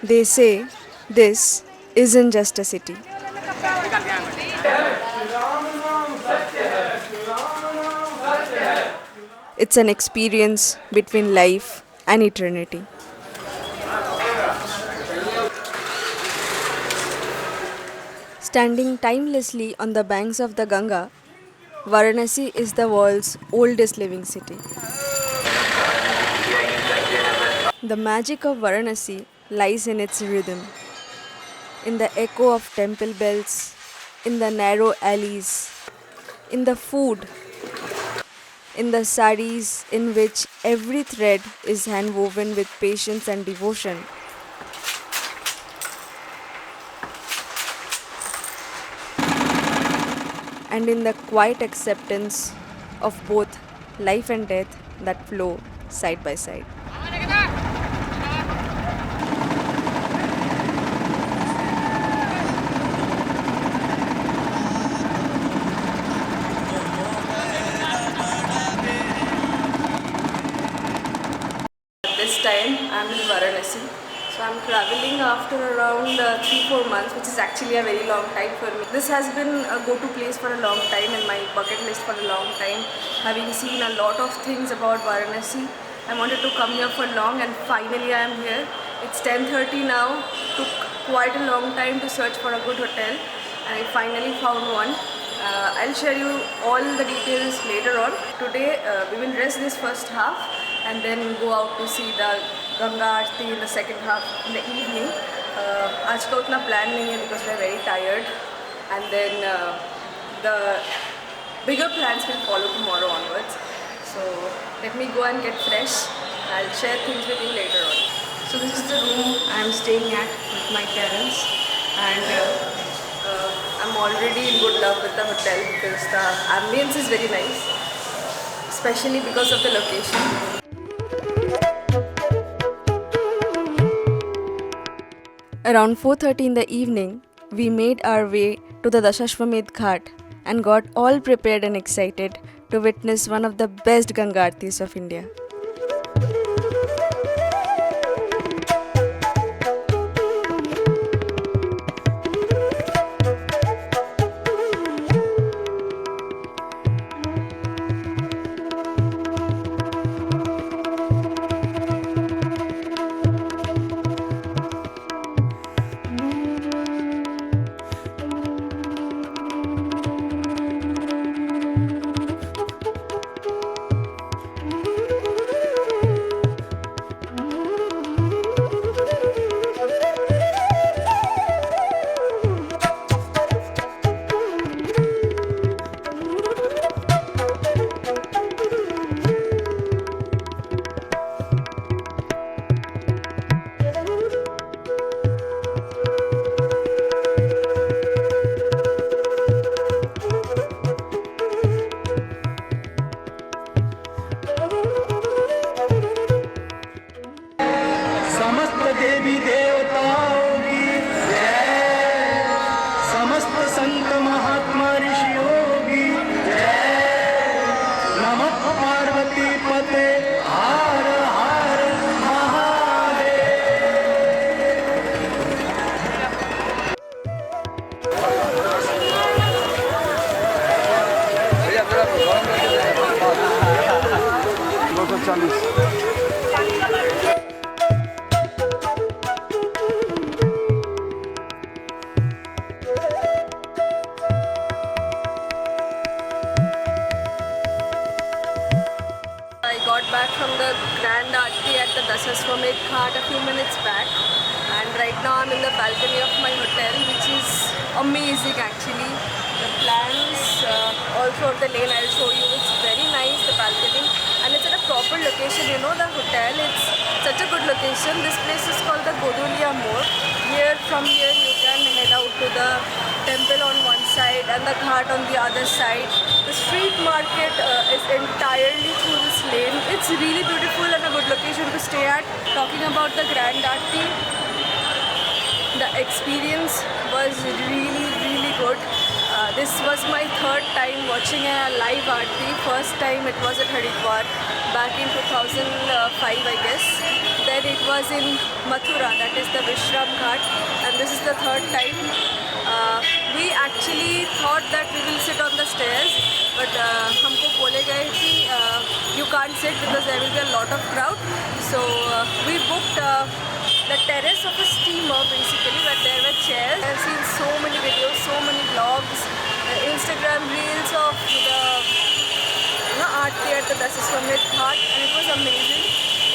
They say this isn't just a city, it's an experience between life and eternity. Standing timelessly on the banks of the Ganga, Varanasi is the world's oldest living city. The magic of Varanasi lies in its rhythm, in the echo of temple bells, in the narrow alleys, in the food, in the saris in which every thread is handwoven with patience and devotion, and in the quiet acceptance of both life and death that flow side by side. This time I'm in Varanasi. So I'm traveling after around 3-4 months, which is actually a very long time for me. This has been a go-to place for a long time in my bucket list for a long time. Having seen a lot of things about Varanasi, I wanted to come here for long and finally I am here. It's 10:30 now. Took quite a long time to search for a good hotel and I finally found one. I'll share you all the details later on. Today we will rest this first half and then go out to see the Ganga Aarti in the second half in the evening. आज का उतना plan नहीं है because we're very tired, and then the bigger plans will follow tomorrow onwards. So let me go and get fresh. I'll share things with you later on. So this is the room I'm staying at with my parents, and I'm already in good love with the hotel because the ambience is very nice, especially because of the location. Around 4:30 in the evening, we made our way to the Dashashwamedh Ghat and got all prepared and excited to witness one of the best Ganga Aartis of India. I got back from the Grand Aarti at the Dashashwamedh Ghat a few minutes back, and right now I'm in the balcony of my hotel, which is amazing actually. The plans also of the lane I'll show you. It's very nice, the balcony, and it's at a proper location. You know, the hotel, it's such a good location. This place is called the Godulia More. From here you can head out to the temple on one side and the ghat on the other side. The street market is entirely through this lane. It's really beautiful and a good location to stay at. Talking about the Grand Aarti, the experience was really good. This was my third time watching a live aarti. First time it was at Haridwar back in 2005, I guess. Then it was in Mathura, that is the Vishram Ghat, and this is the third time. We actually thought that we will sit on the stairs, but हमको बोले गए कि you can't sit because there will be a lot of crowd. So we booked the terrace of a steamer basically, where there were chairs. I've seen so many videos, so many vlogs, Instagram reels of the aarti at the Dasashwamedh Ghat, and it was amazing.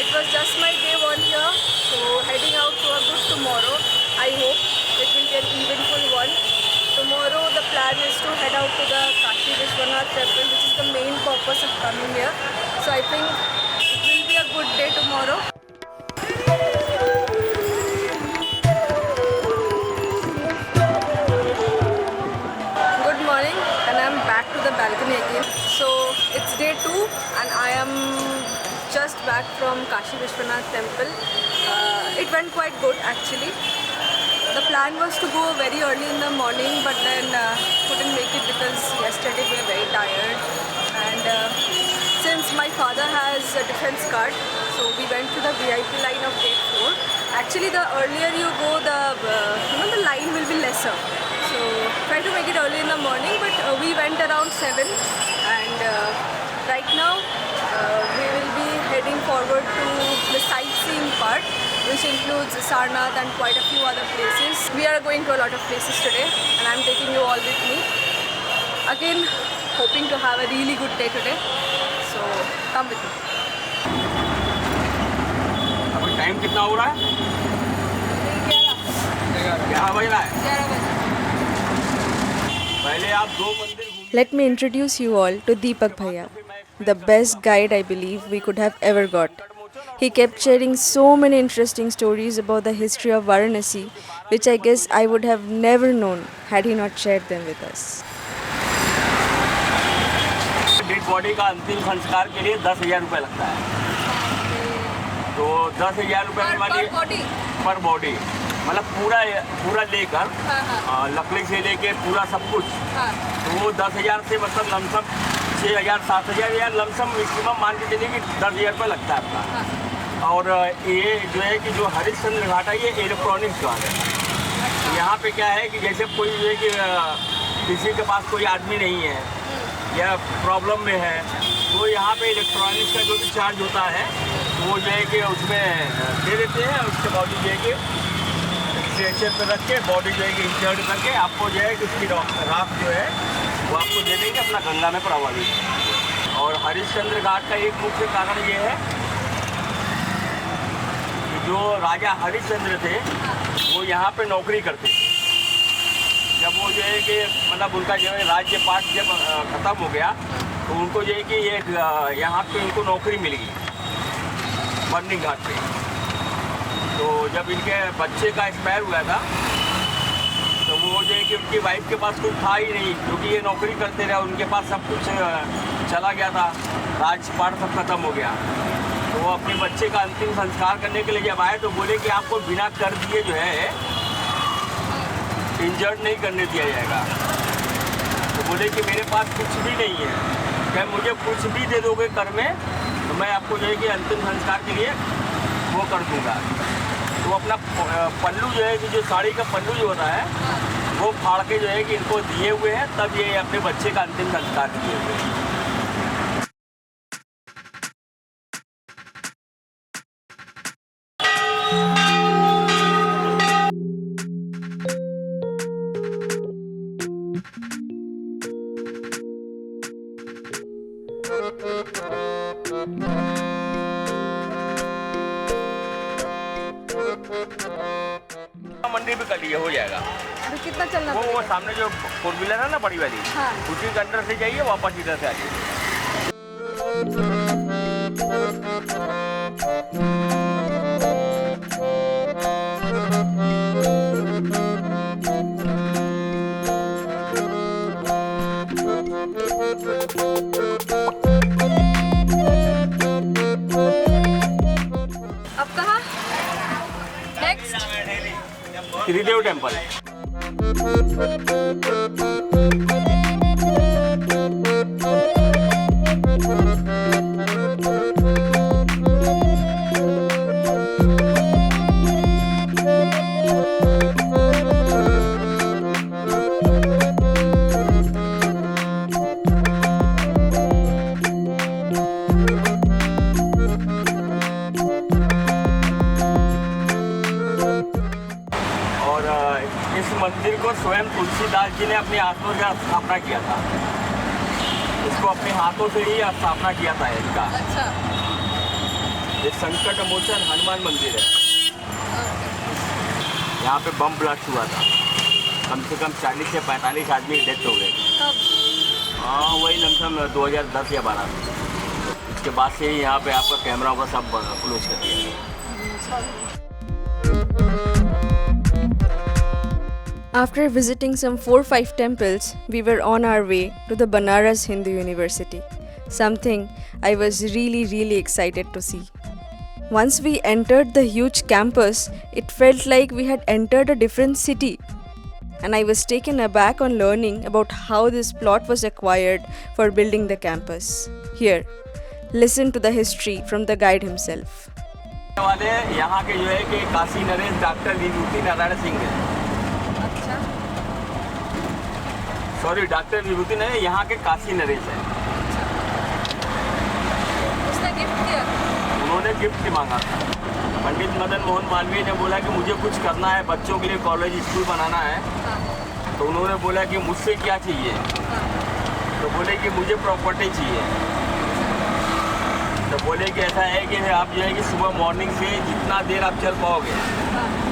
It was just my day one here, so heading out to a good tomorrow. I hope it will be an eventful one. Tomorrow the plan is to head out to the Kashi Vishwanath temple, which is the main purpose of coming here. So I think it will be a good day tomorrow. Good morning, and I'm back to the balcony again. So it's day 2 and I am just back from Kashi Vishwanath temple. It went quite good actually. The plan was to go very early in the morning, but then couldn't make it because yesterday we were very tired. And since my father has a defense card, so we went to the VIP line of gate 4. Actually, the earlier you go, the line will be lesser. So try to make it early in the morning, but we went around 7, and right now we will be heading forward to the sightseeing part, which includes Sarnath and quite a few other places. We are going to a lot of places today, and I'm taking you all with me. Again, hoping to have a really good day today. So come with me. अभी time कितना हो रहा है? 11 बज रहा है। पहले आप 2 मंदिर घूम। Let me introduce you all to Deepak Bhaiya, the best guide I believe we could have ever got. He kept sharing so many interesting stories about the history of Varanasi, which I guess I would have never known had he not shared them with us. Dead body का अंतिम संस्कार के लिए 10,000 रुपये लगता है। तो 10,000 रुपये वाली पर बॉडी, मतलब पूरा लेकर लकड़ी से लेके पूरा सब कुछ, तो वो 10,000 से मतलब लमसम 6,000 7,000 या लमसम मैक्सिमम मान के चलिए कि 10,000 रुपये लगता है अपना। और ये जो है कि जो हरिश्चंद्र घाट है ये इलेक्ट्रॉनिक्स घाट है। यहाँ पे क्या है कि जैसे कोई जो है कि किसी के पास कोई आदमी नहीं है या प्रॉब्लम में है, तो यहाँ पे इलेक्ट्रॉनिक्स का जो भी चार्ज होता है वो जो है कि उसमें दे देते हैं। उसके बाद जो है कि स्ट्रेचर पर रख के बॉडी जो है कि इंजर्ड करके आपको जो है कि उसकी राख जो है वो आपको दे देंगे अपना गंगा में प्रवाहित। और हरिश्चंद्र घाट का एक मुख्य कारण ये है कि जो राजा हरिश्चंद्र थे वो यहाँ पे नौकरी करते थे। जब वो जो है कि मतलब उनका जो है राज्यपाट जब ख़त्म हो गया तो उनको जो है कि ये यहाँ पे उनको नौकरी मिल गई बर्निंग घाट पे। तो जब इनके बच्चे का एक्सपायर हुआ था तो वो जो है कि उनकी वाइफ के पास कुछ था ही नहीं, क्योंकि ये नौकरी करते रहे, उनके पास सब कुछ चला गया था, राजपाट सब खत्म हो गया। तो वो अपने बच्चे का अंतिम संस्कार करने के लिए जब आए तो बोले कि आपको बिना कर दिए जो है इंजर्ड नहीं करने दिया जाएगा। तो बोले कि मेरे पास कुछ भी नहीं है, क्या मुझे कुछ भी दे दोगे कर में तो मैं आपको जो है कि अंतिम संस्कार के लिए वो कर दूंगा। तो अपना पल्लू जो है कि जो साड़ी का पल्लू जो होता है वो फाड़ के जो है कि इनको दिए हुए हैं, तब ये अपने बच्चे का अंतिम संस्कार किए हुए हैं। मंदिर भी कर लिए हो जाएगा। अभी कितना चलना वो सामने जो 4 व्हीलर है ना बड़ी वाली, हाँ। उसी के अंदर से जाइए, वापस इधर से आ जाइए। अब कहाँ नेक्स्ट? त्रिदेव टेम्पल। महाराज जी ने अपने हाथों से स्थापना किया था, इसको अपने हाथों से ही स्थापना किया था इनका। अच्छा। ये संकट मोचन हनुमान मंदिर है। यहाँ पे बम ब्लास्ट हुआ था, कम से कम 40 से 45 आदमी की डेथ हो गई। हाँ, वही लमसम 2010 या 12 में। इसके बाद से ही यहाँ पे आपका कैमरा का सब क्लोज कर दिया। After visiting some 4-5 temples, we were on our way to the Banaras Hindu University, something I was really excited to see. Once we entered the huge campus, it felt like we had entered a different city. And I was taken aback on learning about how this plot was acquired for building the campus. Here, listen to the history from the guide himself. वाले यहाँ के जो है कि Kashi Naresh doctor विभूति नारायण सिंह है। Sorry, doctor विभूति नहीं, यहाँ के काशी नरेश है। उसने गिफ्ट किया? उन्होंने गिफ्ट मांगा था। पंडित मदन मोहन मालवीय ने बोला कि मुझे कुछ करना है, बच्चों के लिए कॉलेज स्कूल बनाना है। तो उन्होंने बोला कि मुझसे क्या चाहिए? तो बोले कि मुझे प्रॉपर्टी चाहिए। तो बोले कि ऐसा है कि आप जो है कि सुबह मॉर्निंग से जितना देर आप चल पाओगे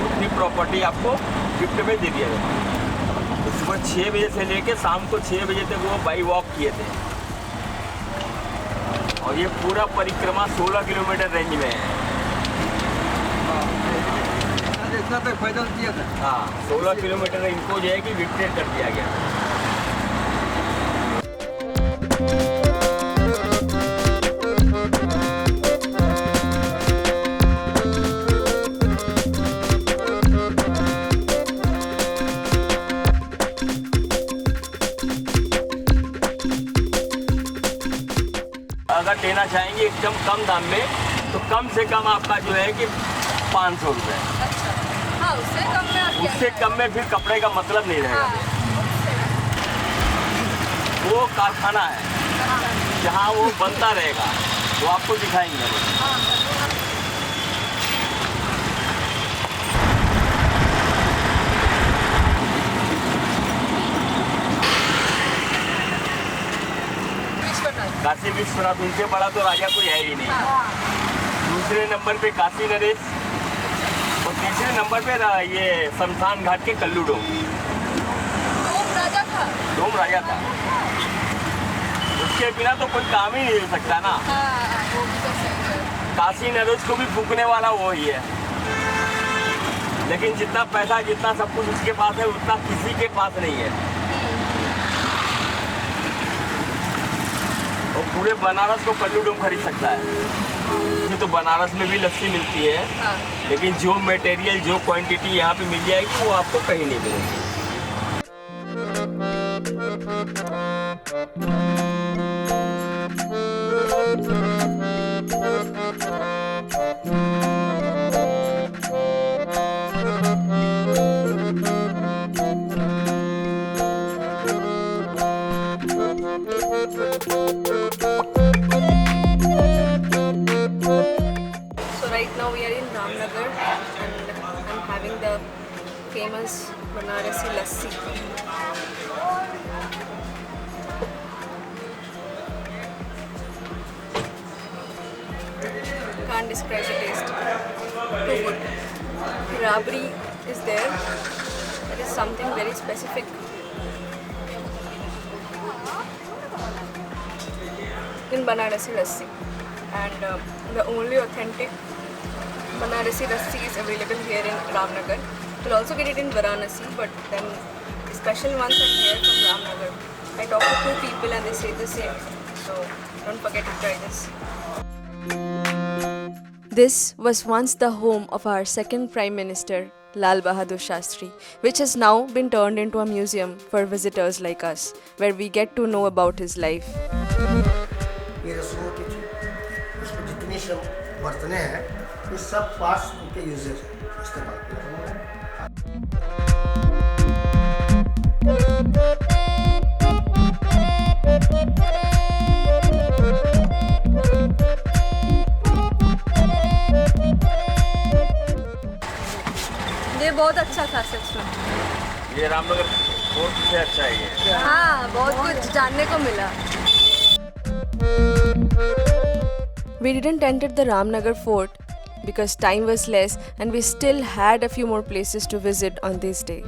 उतनी प्रॉपर्टी आपको गिफ्ट में दे दिया जाएगा। तो सुबह 6 बजे से लेके शाम को 6 बजे तक वो बाई वॉक किए थे। और ये पूरा परिक्रमा 16 किलोमीटर रेंज में है। इतना तक पैदल किया था। हाँ, 16 किलोमीटर इनको जो है कि विक्टेड कर दिया गया। अगर लेना चाहेंगे एकदम कम दाम में तो कम से कम आपका जो है कि 500 रुपये। अच्छा। हाँ, उससे कम में आप क्या उससे कम में फिर कपड़े का मतलब नहीं रहेगा। वो कारखाना है जहाँ वो बनता रहेगा, वो आपको दिखाएंगे। काशी विश्वनाथ, उनसे बड़ा तो राजा कोई है ही नहीं। दूसरे नंबर पे काशी नरेश और तीसरे नंबर पे ये शमशान घाट के कल्लू डोम। डोम राजा था। उसके बिना तो कोई काम ही नहीं हो सकता ना। काशी नरेश को भी फूकने वाला वो ही है। लेकिन जितना पैसा, जितना सब कुछ उसके पास है, उतना किसी के पास नहीं है। और पूरे बनारस को कल्लू डोम खरीद सकता है। तो बनारस में भी लस्सी मिलती है, लेकिन जो मटेरियल, जो क्वांटिटी यहाँ पे मिल जाएगी वो आपको कहीं नहीं मिलेगी। Right now we are in Ramnagar and I'm having the famous Banarasi lassi. Can't describe the taste. Too good. Rabri is there. That is something very specific. In Banarasi lassi, and the only authentic Banarasi lassi is available here in Ramnagar. You'll also get it in Varanasi, but then the special ones are here from Ramnagar. I talked to 2 people and they say the same, so don't forget to try this. This was once the home of our second Prime Minister, Lal Bahadur Shastri, which has now been turned into a museum for visitors like us, where we get to know about his life. ये रस्मों की थी, इसमें जितनी सब बर्तने हैं, ये सब पास उनके यूजेस इस्तेमाल किया। ये बहुत अच्छा था सच में। ये रामनगर फोर्ट से अच्छा है ये। हाँ, बहुत कुछ जानने को मिला. We didn't enter the Ramnagar fort because time was less and we still had a few more places to visit on this day.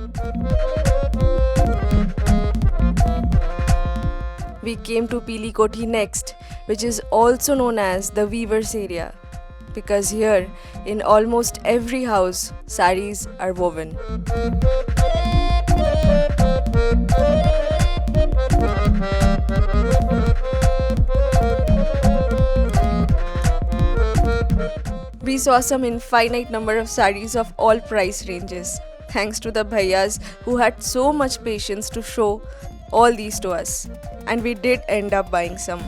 We came to Pili Koti next, which is also known as the weavers area, because here in almost every house saris are woven. We saw some infinite number of sarees of all price ranges, thanks to the bhaiyas who had so much patience to show all these to us. And we did end up buying some.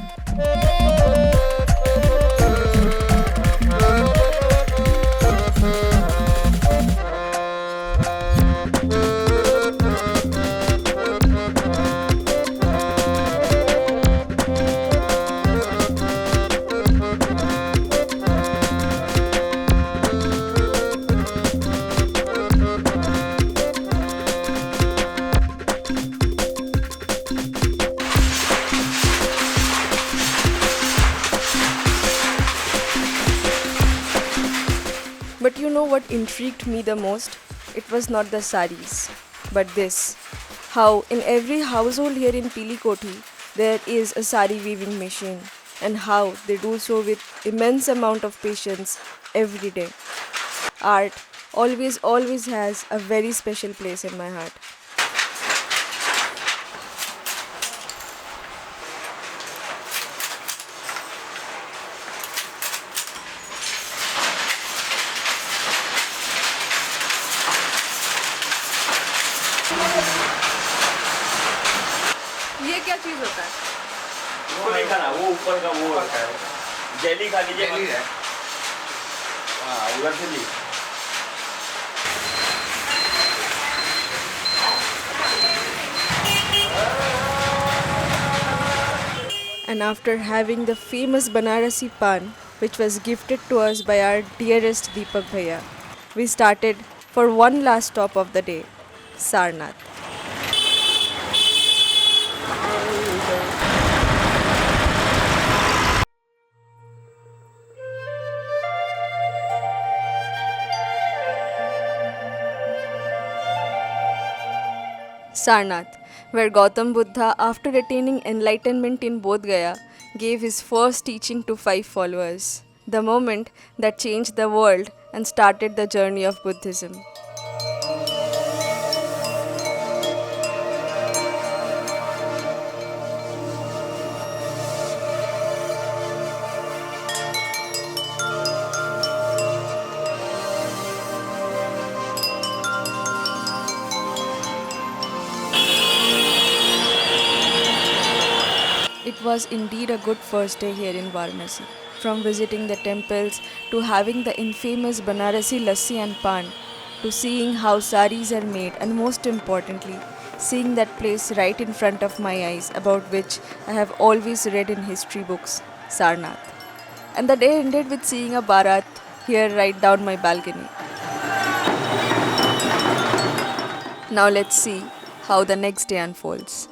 But you know what intrigued me the most? It was not the saris, but this. How in every household here in Pili Koti, there is a sari weaving machine, and how they do so with immense amount of patience every day. Art always has a very special place in my heart. ये क्या चीज होता है? वो देखा ना, वो ऊपर का वो होता है, जेली खा लीजिए। जेली है। हाँ, उधर से ली। And after having the famous Banarasi pan, which was gifted to us by our dearest Deepak Bhaiya, we started for one last stop of the day, Sarnath. Sarnath, where Gautam Buddha, after attaining enlightenment in Bodh Gaya, gave his first teaching to 5 followers, the moment that changed the world and started the journey of Buddhism. It was indeed a good first day here in Varanasi. From visiting the temples to having the infamous Banarasi lassi and pan, to seeing how saris are made, and most importantly, seeing that place right in front of my eyes about which I have always read in history books, Sarnath. And the day ended with seeing a Bharat here right down my balcony. Now let's see how the next day unfolds.